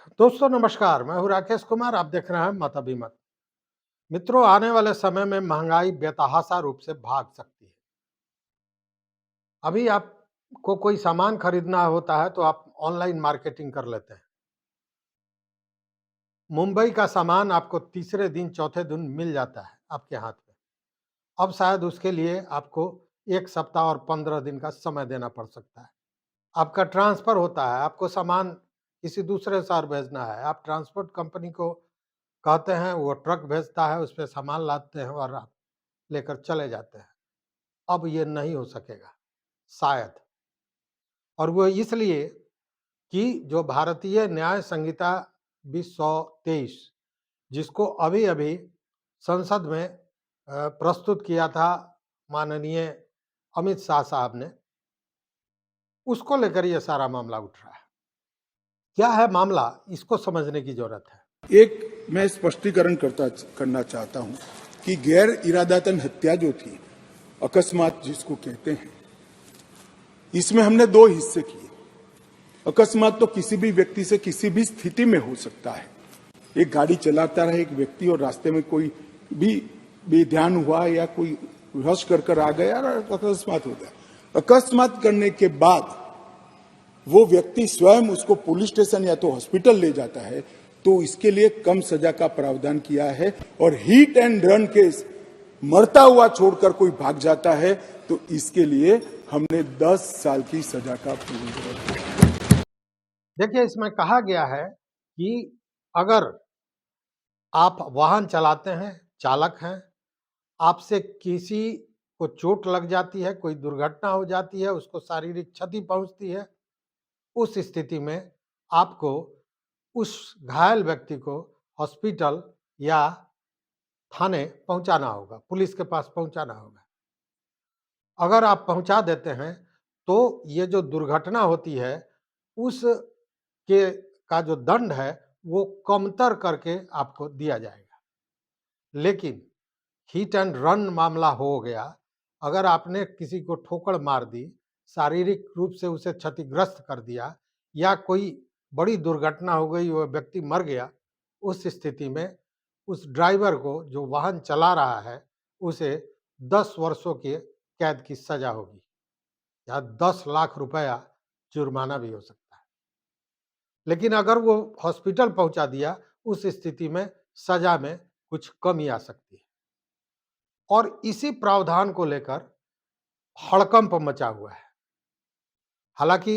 दोस्तों नमस्कार, मैं हूँ राकेश कुमार। आप देख रहे हैं मत अभिमत। मित्रों, आने वाले समय में महंगाई बेतहाशा रूप से भाग सकती है। अभी आपको कोई सामान खरीदना होता है तो आप ऑनलाइन मार्केटिंग कर लेते हैं। मुंबई का सामान आपको तीसरे दिन चौथे दिन मिल जाता है आपके हाथ में। अब शायद उसके लिए आपको 1 सप्ताह और 15 दिन का समय देना पड़ सकता है। आपका ट्रांसफर होता है, आपको सामान किसी दूसरे शहर भेजना है, आप ट्रांसपोर्ट कंपनी को कहते हैं, वो ट्रक भेजता है, उस पे सामान लादते हैं और आप लेकर चले जाते हैं। अब ये नहीं हो सकेगा, शायद। और वो इसलिए कि जो भारतीय न्याय संहिता 2023, जिसको अभी-अभी संसद में प्रस्तुत किया था माननीय अमित शाह साहब ने, उसको लेकर ये सारा मामला उठ रहा है। क्या है मामला, इसको समझने की जरूरत है। एक मैं स्पष्टीकरण करना चाहता हूं कि गैर इरादतन हत्या जो थी, अकस्मात जिसको कहते हैं, इसमें हमने दो हिस्से किए। अकस्मात तो किसी भी व्यक्ति से किसी भी स्थिति में हो सकता है। एक गाड़ी चलाता रहे एक व्यक्ति और रास्ते में कोई भी बेध्यान हुआ या कोई रश कर आ गया और अकस्मात हो गया। अकस्मात करने के बाद वो व्यक्ति स्वयं उसको पुलिस स्टेशन या तो हॉस्पिटल ले जाता है, तो इसके लिए कम सजा का प्रावधान किया है। और हिट एंड रन केस, मरता हुआ छोड़कर कोई भाग जाता है, तो इसके लिए हमने 10 साल की सजा का प्रावधान किया। देखिए, इसमें कहा गया है कि अगर आप वाहन चलाते हैं, चालक हैं, आपसे किसी को चोट लग जाती है, कोई दुर्घटना हो जाती है, उसको शारीरिक क्षति पहुंचती है, उस स्थिति में आपको उस घायल व्यक्ति को हॉस्पिटल या थाने पहुंचाना होगा, पुलिस के पास पहुंचाना होगा। अगर आप पहुंचा देते हैं तो ये जो दुर्घटना होती है उस के का जो दंड है वो कमतर करके आपको दिया जाएगा। लेकिन हिट एंड रन मामला हो गया, अगर आपने किसी को ठोकर मार दी, शारीरिक रूप से उसे क्षतिग्रस्त कर दिया या कोई बड़ी दुर्घटना हो गई, वो व्यक्ति मर गया, उस स्थिति में उस ड्राइवर को जो वाहन चला रहा है उसे 10 वर्षों के कैद की सजा होगी या 10 लाख रुपया जुर्माना भी हो सकता है। लेकिन अगर वो हॉस्पिटल पहुंचा दिया, उस स्थिति में सजा में कुछ कमी आ सकती है। और इसी प्रावधान को लेकर हड़कंप मचा हुआ है। हालांकि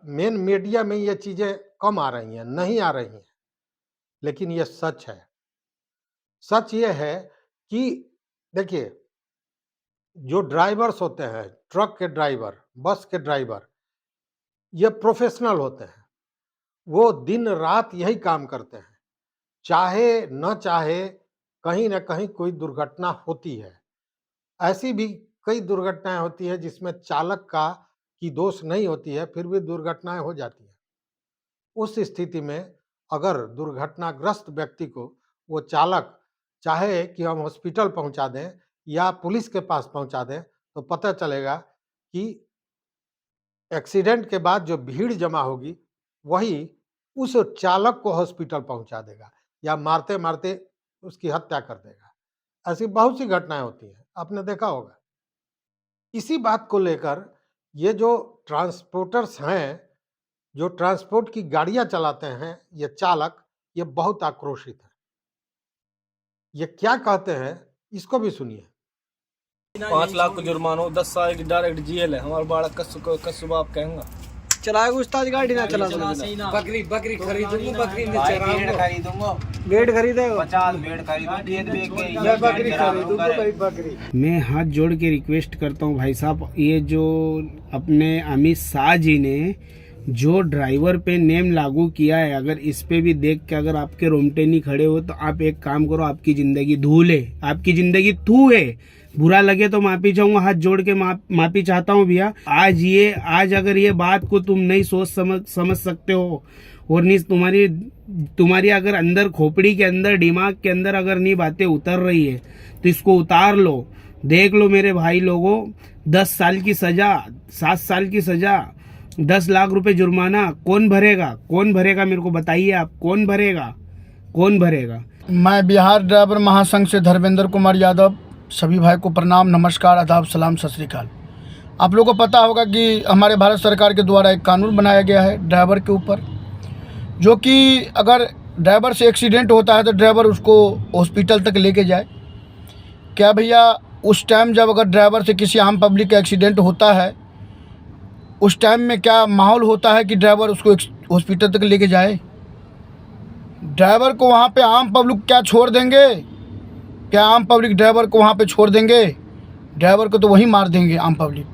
मेन मीडिया में ये चीजें कम आ रही हैं, नहीं आ रही हैं, लेकिन ये सच है। सच ये है कि देखिए, जो ड्राइवर्स होते हैं, ट्रक के ड्राइवर, बस के ड्राइवर, ये प्रोफेशनल होते हैं। वो दिन रात यही काम करते हैं, चाहे न चाहे कहीं ना कहीं कोई दुर्घटना होती है। ऐसी भी कई दुर्घटनाएं होती है जिसमें चालक का की दोष नहीं होती है, फिर भी दुर्घटनाएं हो जाती है। उस स्थिति में अगर दुर्घटनाग्रस्त व्यक्ति को वो चालक चाहे कि हम हॉस्पिटल पहुंचा दें या पुलिस के पास पहुंचा दें, तो पता चलेगा कि एक्सीडेंट के बाद जो भीड़ जमा होगी वही उस चालक को हॉस्पिटल पहुंचा देगा या मारते मारते उसकी हत्या कर देगा। ऐसी बहुत सी घटनाएं होती हैं, आपने देखा होगा। इसी बात को लेकर ये जो ट्रांसपोर्टर्स हैं, जो ट्रांसपोर्ट की गाड़ियां चलाते हैं, ये चालक, ये बहुत आक्रोशित है। ये क्या कहते हैं, इसको भी सुनिए। 5 लाख का जुर्माना हो, 10 साल की डायरेक्ट जेल है। हमारा बालक कस बाप कहेंगे चलाएगा उस्ताद, गाड़ी ना चला बकरी खरीदूंगा, बकरी में खरीदूंगा, बेड खरीदेगा, 50 बेड खरीदूंगा, मैं बकरी खरीदूंगा भाई, बकरी। मैं हाथ जोड़ के रिक्वेस्ट करता हूँ भाई साहब, ये जो अपने अमित शाह जी ने जो ड्राइवर पे नेम लागू किया है, अगर इस पे भी देख के अगर आपके रोमटे नहीं खड़े हो तो आप एक काम करो, आपकी जिंदगी धूल है, आपकी जिंदगी थू है। बुरा लगे तो माफी चाहूंगा, हाथ जोड़ के माफी चाहता हूँ भैया। आज अगर ये बात को तुम नहीं सोच समझ सकते हो और नहीं तुम्हारी अगर अंदर खोपड़ी के अंदर, दिमाग के अंदर अगर नहीं बातें उतर रही है तो इसको उतार लो। देख लो मेरे भाई लोगों, 10 साल की सजा, 7 साल की सजा, 10 लाख रुपए जुर्माना कौन भरेगा? कौन भरेगा मेरे को बताइए आप, कौन भरेगा? कौन भरेगा? मैं बिहार ड्राइवर महासंघ से धर्मेंद्र कुमार यादव। सभी भाई को प्रणाम, नमस्कार, आदाब, सलाम, सत श्री अकाल। आप लोगों को पता होगा कि हमारे भारत सरकार के द्वारा एक कानून बनाया गया है ड्राइवर के ऊपर, जो कि अगर ड्राइवर से एक्सीडेंट होता है तो ड्राइवर उसको हॉस्पिटल तक लेके जाए। क्या भैया, उस टाइम जब अगर ड्राइवर से किसी आम पब्लिक का एक्सीडेंट होता है, उस टाइम में क्या माहौल होता है कि ड्राइवर उसको हॉस्पिटल तक लेके जाए? ड्राइवर को वहाँ पे आम पब्लिक क्या छोड़ देंगे? क्या आम पब्लिक ड्राइवर को वहाँ पे छोड़ देंगे? ड्राइवर को तो वहीं मार देंगे आम पब्लिक।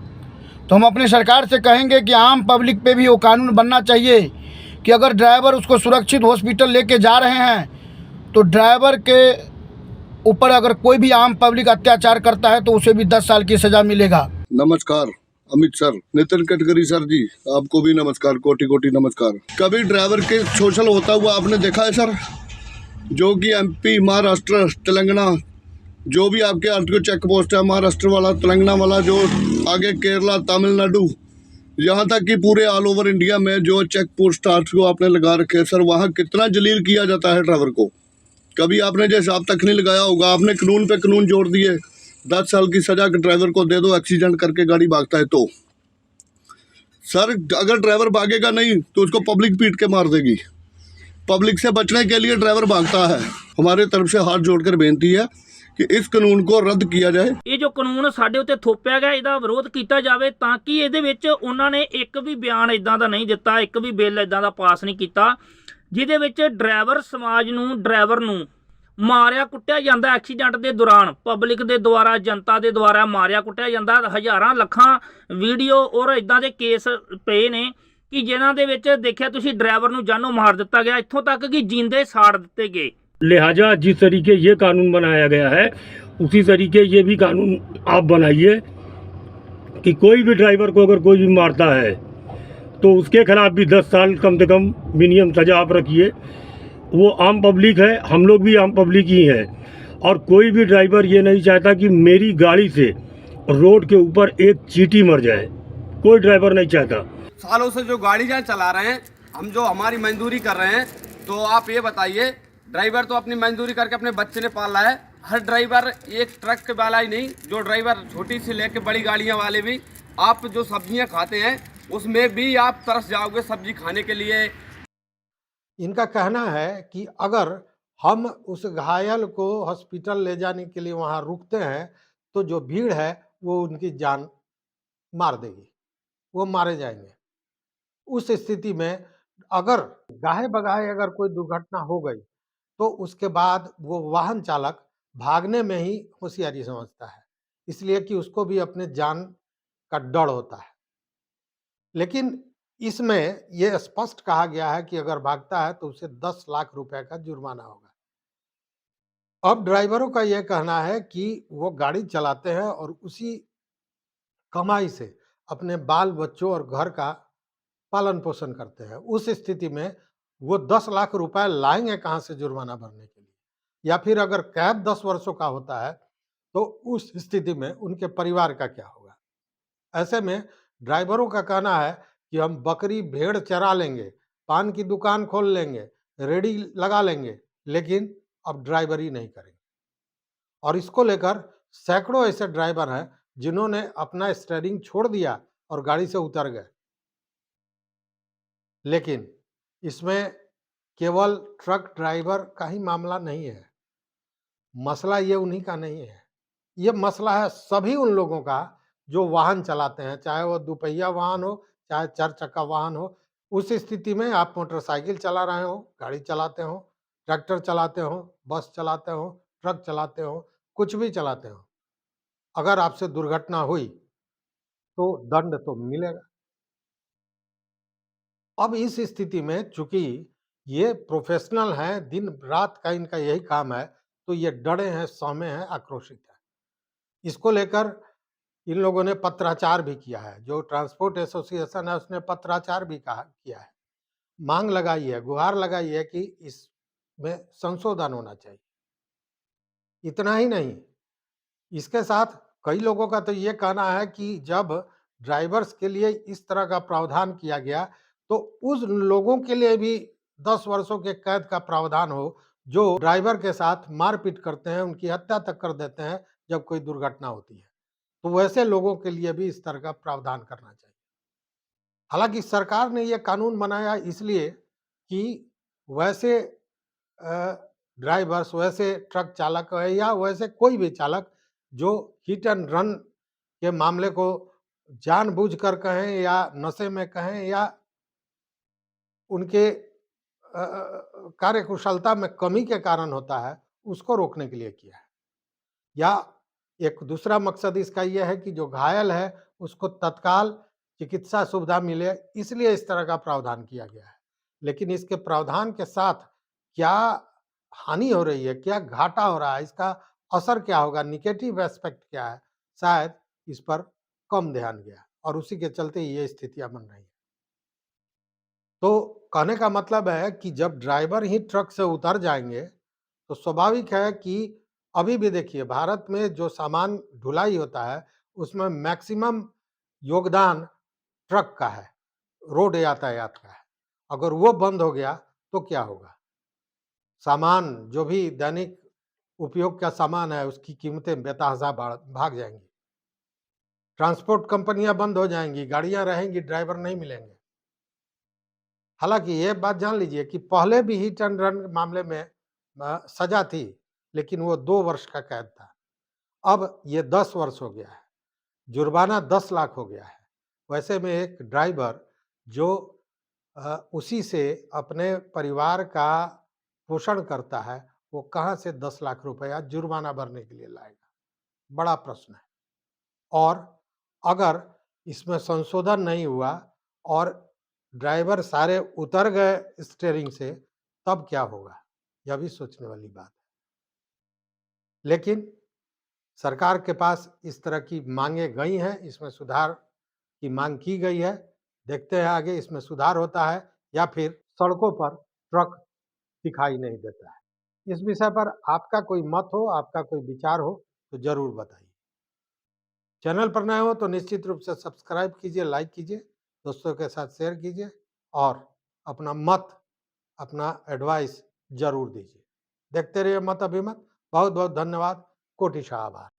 तो हम अपनी सरकार से कहेंगे कि आम पब्लिक पे भी वो कानून बनना चाहिए कि अगर ड्राइवर उसको सुरक्षित हॉस्पिटल लेके जा रहे हैं तो ड्राइवर के ऊपर अगर कोई भी आम पब्लिक अत्याचार करता है तो उसे भी 10 साल की सज़ा मिलेगा। नमस्कार अमित सर, नितिन गडकरी सर जी, आपको भी नमस्कार, कोटि कोटि नमस्कार। कभी ड्राइवर के शोषण होता हुआ आपने देखा है सर? जो कि एमपी, महाराष्ट्र, तेलंगाना, जो भी आपके आरटीओ चेक पोस्ट है, महाराष्ट्र वाला, तेलंगाना वाला, जो आगे केरला, तमिलनाडु, यहाँ तक कि पूरे ऑल ओवर इंडिया में जो चेक पोस्ट आरटीओ आपने लगा रखे हैं सर, वहाँ कितना जलील किया जाता है ड्राइवर को। कभी आपने जो हिसाब तक नहीं लगाया होगा, आपने कानून पे कानून जोड़ दिए। 10 साल की सजा के ड्राइवर को दे दो, एक्सीडेंट करके गाड़ी भागता है तो। सर अगर ड्राइवर भागेगा नहीं तो उसको पब्लिक पीट के मार देगी। पब्लिक से बचने के लिए ड्राइवर भागता है। हमारे तरफ से हाथ जोड़कर बेनती है कि इस ਕਾਨੂੰਨ को रद्द किया जाए। ਇਹ ਜੋ ਕਾਨੂੰਨ ਸਾਡੇ ਉੱਤੇ ਥੋਪਿਆ ਗਿਆ, ਇਹਦਾ ਵਿਰੋਧ ਕੀਤਾ ਜਾਵੇ ਤਾਂ ਕਿ ਇਹਦੇ ਵਿੱਚ ਉਹਨਾਂ ਨੇ ਇੱਕ ਵੀ ਬਿਆਨ ਇਦਾਂ ਦਾ ਨਹੀਂ ਦਿੱਤਾ, ਇੱਕ ਵੀ ਬਿੱਲ ਇਦਾਂ ਦਾ ਪਾਸ ਨਹੀਂ ਕੀਤਾ ਜਿਹਦੇ ਵਿੱਚ ਡਰਾਈਵਰ ਸਮਾਜ ਨੂੰ, ਡਰਾਈਵਰ ਨੂੰ ਮਾਰਿਆ ਕੁੱਟਿਆ ਜਾਂਦਾ ਐਕਸੀਡੈਂਟ ਦੇ ਦੌਰਾਨ, ਪਬਲਿਕ ਦੇ ਦੁਆਰਾ, ਜਨਤਾ ਦੇ ਦੁਆਰਾ ਮਾਰਿਆ ਕੁੱਟਿਆ ਜਾਂਦਾ। ਹਜ਼ਾਰਾਂ ਲੱਖਾਂ ਵੀਡੀਓ ਔਰ ਇਦਾਂ ਦੇ ਕੇਸ ਪਏ ਨੇ ਕਿ ਜਿਨ੍ਹਾਂ ਦੇ ਵਿੱਚ ਦੇਖਿਆ ਤੁਸੀਂ ਡਰਾਈਵਰ ਨੂੰ ਜਾਨੋਂ ਮਾਰ ਦਿੱਤਾ ਗਿਆ, ਇੱਥੋਂ ਤੱਕ कि जिंदे साड़ ਦਿੱਤੇ गए। लिहाजा जिस तरीके ये कानून बनाया गया है उसी तरीके ये भी कानून आप बनाइए कि कोई भी ड्राइवर को अगर कोई भी मारता है तो उसके खिलाफ भी 10 साल कम से कम मिनिमम सजा आप रखिए। वो आम पब्लिक है, हम लोग भी आम पब्लिक ही हैं, और कोई भी ड्राइवर ये नहीं चाहता कि मेरी गाड़ी से रोड के ऊपर एक चींटी मर जाए। कोई ड्राइवर नहीं चाहता। सालों से जो गाड़ी जहाँ चला रहे हैं हम, जो हमारी मजदूरी कर रहे हैं, तो आप ये बताइए, ड्राइवर तो अपनी मजदूरी करके अपने बच्चे ने पाला है। हर ड्राइवर एक ट्रक वाला ही नहीं, जो ड्राइवर छोटी से लेके बड़ी गाड़ियां वाले भी, आप जो सब्जियां खाते हैं उसमें भी आप तरस जाओगे सब्जी खाने के लिए। इनका कहना है कि अगर हम उस घायल को हॉस्पिटल ले जाने के लिए वहां रुकते हैं तो जो भीड़ है वो उनकी जान मार देगी, वो मारे जाएंगे। उस स्थिति में अगर गाहे बगाहे अगर कोई दुर्घटना हो गई तो उसके बाद वो वाहन चालक भागने में ही होशियारी समझता है, इसलिए कि उसको भी अपने जान का डर होता है। लेकिन इसमें यह स्पष्ट कहा गया है कि अगर भागता है तो उसे 10 लाख रुपए का जुर्माना होगा। अब ड्राइवरों का यह कहना है कि वो गाड़ी चलाते हैं और उसी कमाई से अपने बाल बच्चों और घर का पालन पोषण करते हैं। उस स्थिति में वो 10 लाख रुपए लाएंगे कहाँ से जुर्माना भरने के लिए? या फिर अगर कैब 10 वर्षों का होता है तो उस स्थिति में उनके परिवार का क्या होगा? ऐसे में ड्राइवरों का कहना है कि हम बकरी भेड़ चरा लेंगे, पान की दुकान खोल लेंगे, रेडी लगा लेंगे, लेकिन अब ड्राइवरी नहीं करेंगे। और इसको लेकर सैकड़ों ऐसे ड्राइवर हैं जिन्होंने अपना स्टीयरिंग छोड़ दिया और गाड़ी से उतर गए। लेकिन इसमें केवल ट्रक ड्राइवर का ही मामला नहीं है, मसला ये उन्हीं का नहीं है, ये मसला है सभी उन लोगों का जो वाहन चलाते हैं, चाहे वो दुपहिया वाहन हो, चाहे 4 चक्का वाहन हो। उस स्थिति में आप मोटरसाइकिल चला रहे हो, गाड़ी चलाते हो, ट्रैक्टर चलाते हो, बस चलाते हो, ट्रक चलाते हो, कुछ भी चलाते हो, अगर आपसे दुर्घटना हुई तो दंड तो मिलेगा। अब इस स्थिति में चूंकि ये प्रोफेशनल हैं, दिन रात का इनका यही काम है, तो ये डरे हैं, सहमे हैं, आक्रोशित हैं। इसको लेकर इन लोगों ने पत्राचार भी किया है। जो ट्रांसपोर्ट एसोसिएशन है उसने पत्राचार भी किया है, मांग लगाई है, गुहार लगाई है कि इसमें संशोधन होना चाहिए। इतना ही नहीं, इसके साथ कई लोगों का तो ये कहना है कि जब ड्राइवर्स के लिए इस तरह का प्रावधान किया गया, तो उस लोगों के लिए भी 10 वर्षों के कैद का प्रावधान हो जो ड्राइवर के साथ मारपीट करते हैं, उनकी हत्या तक कर देते हैं जब कोई दुर्घटना होती है। तो वैसे लोगों के लिए भी इस तरह का प्रावधान करना चाहिए। हालांकि सरकार ने यह कानून बनाया इसलिए कि वैसे ड्राइवर्स, वैसे ट्रक चालक या वैसे कोई भी चालक जो हिट एंड रन के मामले को जानबूझकर कहें या नशे में कहें या उनके कार्यकुशलता में कमी के कारण होता है, उसको रोकने के लिए किया है। या एक दूसरा मकसद इसका यह है कि जो घायल है उसको तत्काल चिकित्सा सुविधा मिले, इसलिए इस तरह का प्रावधान किया गया है। लेकिन इसके प्रावधान के साथ क्या हानि हो रही है, क्या घाटा हो रहा है, इसका असर क्या होगा, निगेटिव एस्पेक्ट क्या है, शायद इस पर कम ध्यान गया और उसी के चलते ये स्थितियां बन रही हैं। तो कहने का मतलब है कि जब ड्राइवर ही ट्रक से उतर जाएंगे तो स्वाभाविक है कि अभी भी देखिए भारत में जो सामान ढुलाई होता है उसमें मैक्सिमम योगदान ट्रक का है, रोड यातायात का है। अगर वो बंद हो गया तो क्या होगा? सामान जो भी दैनिक उपयोग का सामान है उसकी कीमतें बेतहाशा भाग जाएंगी, ट्रांसपोर्ट कंपनियां बंद हो जाएंगी, गाड़ियां रहेंगी, ड्राइवर नहीं मिलेंगे। हालांकि ये बात जान लीजिए कि पहले भी हिट एंड रन मामले में सजा थी, लेकिन वो 2 वर्ष का कैद था। अब ये 10 वर्ष हो गया है, जुर्माना 10 लाख हो गया है। वैसे में एक ड्राइवर जो उसी से अपने परिवार का पोषण करता है, वो कहाँ से 10 लाख रुपया जुर्माना भरने के लिए लाएगा? बड़ा प्रश्न है। और अगर इसमें संशोधन नहीं हुआ और ड्राइवर सारे उतर गए स्टीयरिंग से, तब क्या होगा? यह भी सोचने वाली बात है। लेकिन सरकार के पास इस तरह की मांगे गई हैं, इसमें सुधार की मांग की गई है। देखते हैं आगे इसमें सुधार होता है या फिर सड़कों पर ट्रक दिखाई नहीं देता है। इस विषय पर आपका कोई मत हो, आपका कोई विचार हो तो जरूर बताइए। चैनल पर नए हो तो निश्चित रूप से सब्सक्राइब कीजिए, लाइक कीजिए, दोस्तों के साथ शेयर कीजिए और अपना मत, अपना एडवाइस जरूर दीजिए। देखते रहिए मत अभिमत। बहुत बहुत धन्यवाद, कोटिशा आभार।